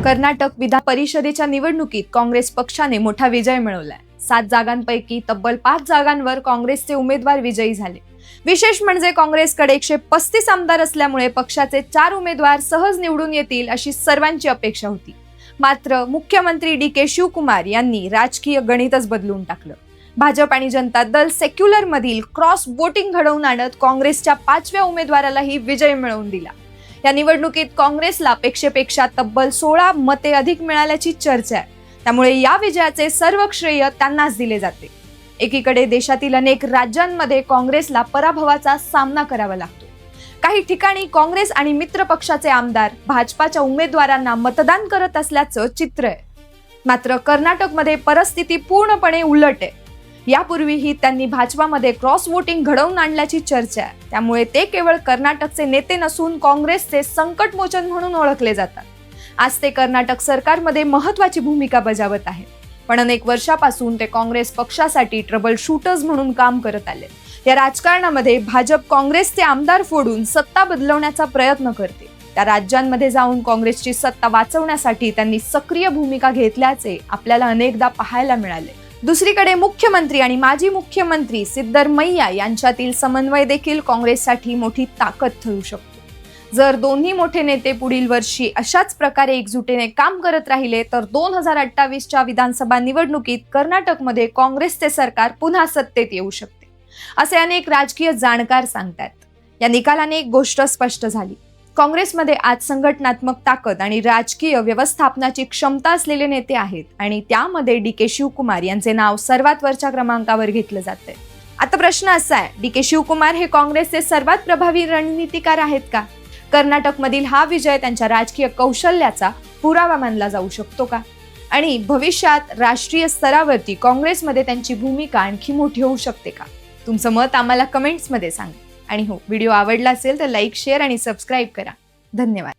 कर्नाटक विधान परिषदेच्या निवडणुकीत काँग्रेस पक्षाने मोठा विजय मिळवलाय। 7 जागांपैकी तब्बल 5 जागांवर काँग्रेसचे उमेदवार विजयी झाले। विशेष म्हणजे काँग्रेसकडे 135 आमदार असल्यामुळे पक्षाचे 4 उमेदवार सहज निवडून येतील अशी सर्वांची अपेक्षा होती। मात्र मुख्यमंत्री डी.के. शिवकुमार यांनी राजकीय गणितच बदलून टाकलं। भाजप आणि जनता दल सेक्युलर मधील क्रॉस वोटिंग घडवून आणत काँग्रेसच्या 5व्या उमेदवारालाही विजय मिळवून दिला। या निवडणुकीत काँग्रेसला अपेक्षेपेक्षा तब्बल 16 मते अधिक मिळाल्याची चर्चा आहे। त्यामुळे या विजयाचे सर्व श्रेय त्यांनाच दिले जाते। एकीकडे देशातील अनेक राज्यांमध्ये काँग्रेसला पराभवाचा सामना करावा लागतो। काही ठिकाणी काँग्रेस आणि मित्र पक्षाचे आमदार भाजपाच्या उमेदवारांना मतदान करत असल्याचं चित्र आहे। मात्र कर्नाटकमध्ये परिस्थिती पूर्णपणे उलट आहे। यापूर्वीही त्यांनी भाजपामध्ये क्रॉस वोटिंग घडवून आणल्याची चर्चा आहे। त्यामुळे ते केवळ कर्नाटकचे नेते नसून काँग्रेसचे संकटमोचन म्हणून ओळखले जातात। आज ते कर्नाटक सरकारमध्ये महत्त्वाची भूमिका बजावत आहेत, पण अनेक वर्षापासून ते काँग्रेस पक्षासाठी ट्रबल शूटर्स म्हणून काम करत आले। या राजकारणामध्ये भाजप काँग्रेसचे आमदार फोडून सत्ता बदलवण्याचा प्रयत्न करते। त्या राज्यांमध्ये जाऊन काँग्रेसची सत्ता वाचवण्यासाठी त्यांनी सक्रिय भूमिका घेतल्याचे आपल्याला अनेकदा पाहायला मिळाले। दुसरीकडे मुख्यमंत्री आणि माजी मुख्यमंत्री सिद्धरमैया यांच्यातील समन्वय देखील काँग्रेससाठी मोठी ताकद ठरू शकतो। जर दोन्ही मोठे नेते पुढील वर्षी अशाच प्रकारे एकजुटीने काम करत राहिले तर 2028च्या विधानसभा निवडणुकीत कर्नाटकमध्ये काँग्रेसचे सरकार पुन्हा सत्तेत येऊ शकते, असे अनेक राजकीय जाणकार सांगतात। या निकालाने एक गोष्ट स्पष्ट झाली, काँग्रेसमध्ये आज संघटनात्मक ताकद आणि राजकीय व्यवस्थापनाची क्षमता असलेले नेते आहेत आणि त्यामध्ये डी.के. शिवकुमार यांचे नाव सर्वात वरच्या क्रमांकावर घेतलं जाते। आता प्रश्न असा आहे, डी.के. शिवकुमार हे काँग्रेसचे सर्वात प्रभावी रणनीतिकार आहेत का? कर्नाटकमधील हा विजय त्यांच्या राजकीय कौशल्याचा पुरावा मानला जाऊ शकतो का? आणि भविष्यात राष्ट्रीय स्तरावरती काँग्रेसमध्ये त्यांची भूमिका आणखी मोठी होऊ शकते का? तुमचं मत आम्हाला कमेंट्समध्ये सांगा। आणि हो, व्हिडिओ आवडला असेल तर लाईक, शेअर आणि सबस्क्राईब करा। धन्यवाद।